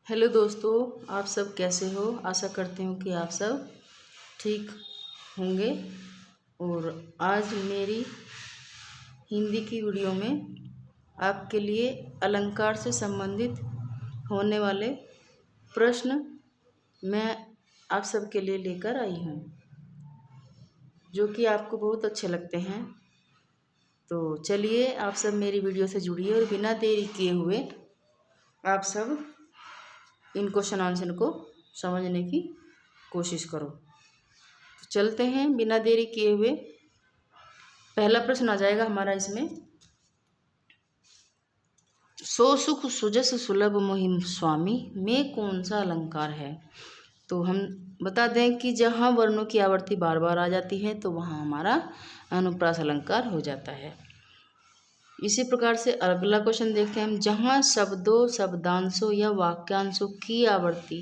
Hello दोस्तों, आप सब कैसे हो। आशा करती हूँ कि आप सब ठीक होंगे। और आज मेरी हिंदी की वीडियो में आपके लिए अलंकार से संबंधित होने वाले प्रश्न मैं आप सबके लिए लेकर आई हूँ, जो कि आपको बहुत अच्छे लगते हैं। तो चलिए, आप सब मेरी वीडियो से जुड़िए और बिना देरी किए हुए आप सब इन क्वेश्चन आंसर को समझने की कोशिश करो। तो चलते हैं बिना देरी किए हुए। पहला प्रश्न आ जाएगा हमारा इसमें, सो सुख सुजस सुलभ मोहि स्वामी में कौन सा अलंकार है। तो हम बता दें कि जहाँ वर्णों की आवर्ती बार बार आ जाती है तो वहाँ हमारा अनुप्रास अलंकार हो जाता है। इसी प्रकार से अगला क्वेश्चन देखते हैं हम, जहाँ शब्दों शब्दांशों या वाक्यांशों की आवर्ती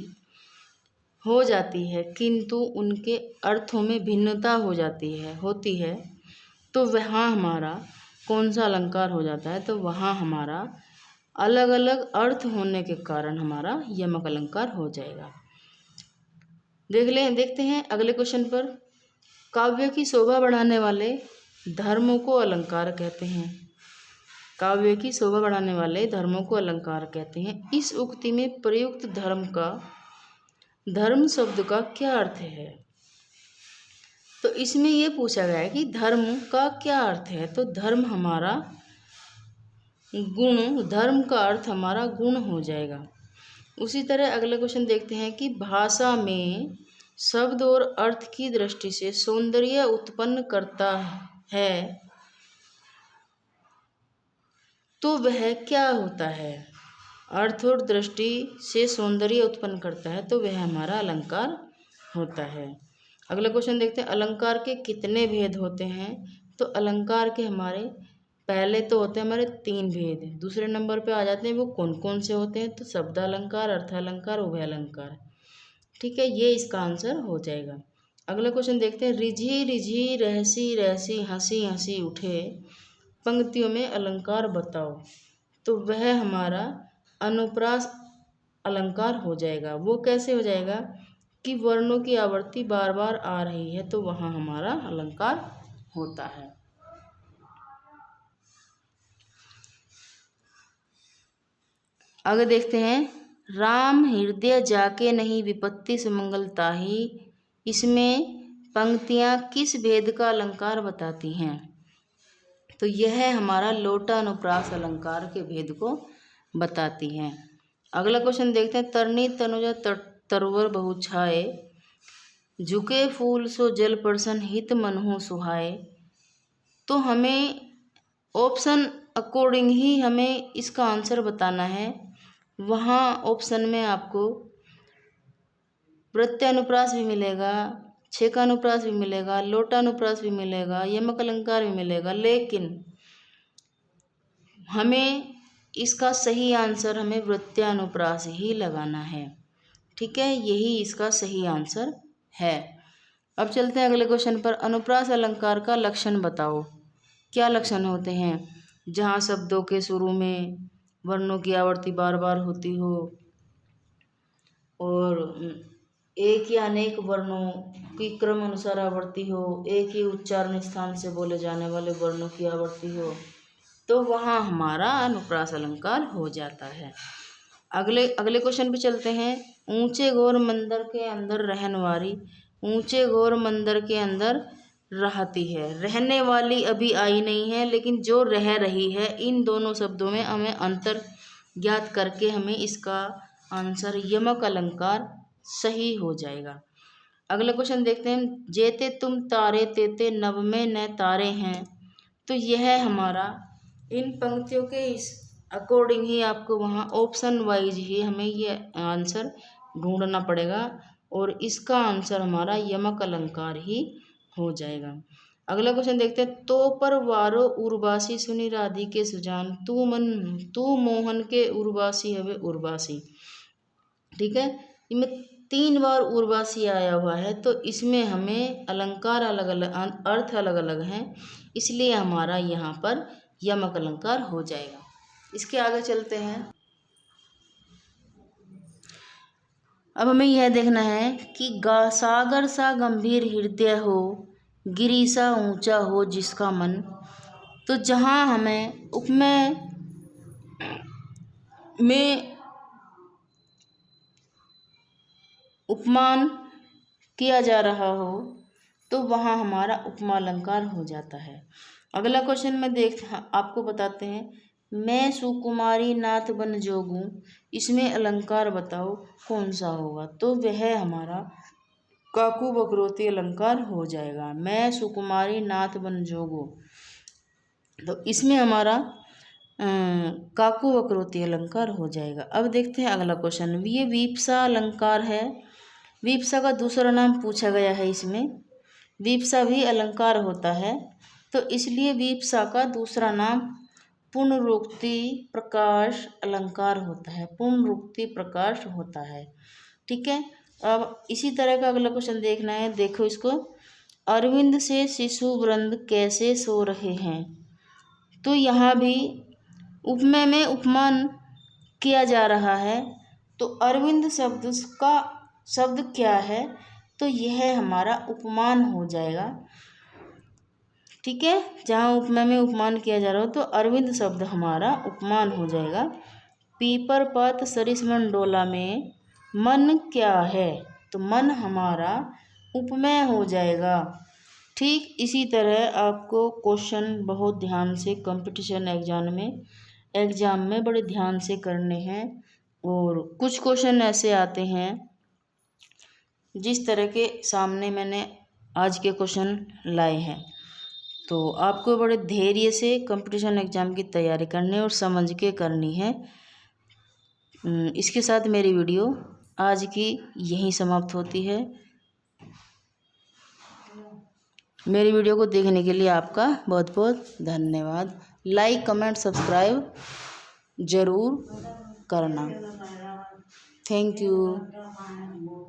हो जाती है किंतु उनके अर्थों में भिन्नता होती है तो वहाँ हमारा कौन सा अलंकार हो जाता है। तो वहाँ हमारा अलग अलग अर्थ होने के कारण हमारा यमक अलंकार हो जाएगा। देखते हैं अगले क्वेश्चन पर, काव्य की शोभा बढ़ाने वाले धर्मों को अलंकार कहते हैं। काव्य की शोभा बढ़ाने वाले धर्मों को अलंकार कहते हैं। इस उक्ति में प्रयुक्त धर्म शब्द का क्या अर्थ है। तो इसमें ये पूछा गया है कि धर्म का क्या अर्थ है। तो धर्म का अर्थ हमारा गुण हो जाएगा। उसी तरह अगला क्वेश्चन देखते हैं कि भाषा में शब्द और अर्थ की दृष्टि से सौंदर्य उत्पन्न करता है तो वह क्या होता है। अर्थ और दृष्टि से सौंदर्य उत्पन्न करता है तो वह हमारा अलंकार होता है। अगला क्वेश्चन देखते हैं, अलंकार के कितने भेद होते हैं। तो अलंकार के हमारे पहले तो होते हैं हमारे 3 भेद, दूसरे नंबर पे आ जाते हैं वो कौन कौन से होते हैं। तो शब्द अलंकार, अर्थ अलंकार, उभय अलंकार। ठीक है, ये इसका आंसर हो जाएगा। अगला क्वेश्चन देखते हैं, रिझी रिझी रहसी रहसी हंसी हंसी उठे पंक्तियों में अलंकार बताओ। तो वह हमारा अनुप्रास अलंकार हो जाएगा। वो कैसे हो जाएगा कि वर्णों की आवर्ती बार बार आ रही है तो वहाँ हमारा अलंकार होता है। आगे देखते हैं, राम हृदय जाके नहीं विपत्ति सुमंगल ताही। इसमें पंक्तियाँ किस भेद का अलंकार बताती हैं। तो यह हमारा लोटा अनुप्रास अलंकार के भेद को बताती हैं। अगला क्वेश्चन देखते हैं, तरनी तनुजा तरवर बहु छाए झुके फूल सो जल पर्सन हित मनहु सुहाए। तो हमें ऑप्शन अकॉर्डिंग ही हमें इसका आंसर बताना है। वहाँ ऑप्शन में आपको प्रत्यनुप्रास भी मिलेगा, छेकानुप्रास भी मिलेगा, लोटानुप्रास भी मिलेगा, यमक अलंकार भी मिलेगा, लेकिन हमें इसका सही आंसर हमें वृत्त्यानुप्रास ही लगाना है। ठीक है, यही इसका सही आंसर है। अब चलते हैं अगले क्वेश्चन पर, अनुप्रास अलंकार का लक्षण बताओ। क्या लक्षण होते हैं। जहाँ शब्दों के शुरू में वर्णों की आवर्ती बार बार होती हो और एक या अनेक वर्णों की क्रम अनुसार आवर्ती हो, एक ही उच्चारण स्थान से बोले जाने वाले वर्णों की आवर्ती हो, तो वहाँ हमारा अनुप्रास अलंकार हो जाता है। अगले क्वेश्चन पे चलते हैं, ऊंचे घोर मंदिर के अंदर रहनवारी। ऊंचे घोर मंदिर के अंदर रहती है, रहने वाली अभी आई नहीं है, लेकिन जो रह रही है, इन दोनों शब्दों में हमें अंतर ज्ञात करके हमें इसका आंसर यमक अलंकार सही हो जाएगा। अगला क्वेश्चन देखते हैं, जेते तुम तारे तेते नभ में न तारे हैं। तो यह हमारा इन पंक्तियों के इस अकॉर्डिंग ही आपको वहाँ ऑप्शन वाइज ही हमें ये आंसर ढूंढना पड़ेगा और इसका आंसर हमारा यमक अलंकार ही हो जाएगा। अगला क्वेश्चन देखते हैं, तो पर वारो उर्वासी सुनी राधी के सुजान तू मोहन के उर्वासी हवे उर्वासी। ठीक है, इनमें 3 बार उर्वासी आया हुआ है तो इसमें हमें अलंकार अलग अलग, अर्थ अलग अलग हैं, इसलिए हमारा यहाँ पर यमक अलंकार हो जाएगा। इसके आगे चलते हैं, अब हमें यह देखना है कि सागर सा गंभीर हृदय हो, गिरी सा ऊंचा हो जिसका मन। तो जहाँ हमें उपमेय में उपमान किया जा रहा हो तो वहाँ हमारा उपमा अलंकार हो जाता है। अगला क्वेश्चन में आपको बताते हैं, मैं सुकुमारी नाथ बन जोगूं, इसमें अलंकार बताओ कौन सा होगा। तो वह हमारा काकू बकरोती अलंकार हो जाएगा। मैं सुकुमारी नाथ बन जोगूं, तो इसमें हमारा काकू बकरोती अलंकार हो जाएगा। अब देखते हैं अगला क्वेश्चन। ये वीपसा अलंकार है। वीपसा का दूसरा नाम पूछा गया है इसमें। वीपसा भी अलंकार होता है, तो इसलिए वीपसा का दूसरा नाम पुनरुक्ति प्रकाश अलंकार होता है। पुनरुक्ति प्रकाश होता है, ठीक है। अब इसी तरह का अगला क्वेश्चन देखना है, देखो इसको। अरविंद से शिशु वृंद कैसे सो रहे हैं। तो यहाँ भी उपमेय में उपमान किया जा रहा है। तो अरविंद शब्द क्या है, तो यह हमारा उपमान हो जाएगा, ठीक है। जहाँ उपमेय में उपमान किया जा रहा हो तो अरविंद शब्द हमारा उपमान हो जाएगा। पीपर पत सरिस मन डोला में मन क्या है, तो मन हमारा उपमेय हो जाएगा। ठीक इसी तरह आपको क्वेश्चन बहुत ध्यान से कंपटीशन एग्ज़ाम में बड़े ध्यान से करने हैं। और कुछ क्वेश्चन ऐसे आते हैं जिस तरह के सामने मैंने आज के क्वेश्चन लाए हैं, तो आपको बड़े धैर्य से कंपटीशन एग्ज़ाम की तैयारी करनी है और समझ के करनी है। इसके साथ मेरी वीडियो आज की यहीं समाप्त होती है। मेरी वीडियो को देखने के लिए आपका बहुत बहुत धन्यवाद। लाइक कमेंट सब्सक्राइब ज़रूर करना। Thank you.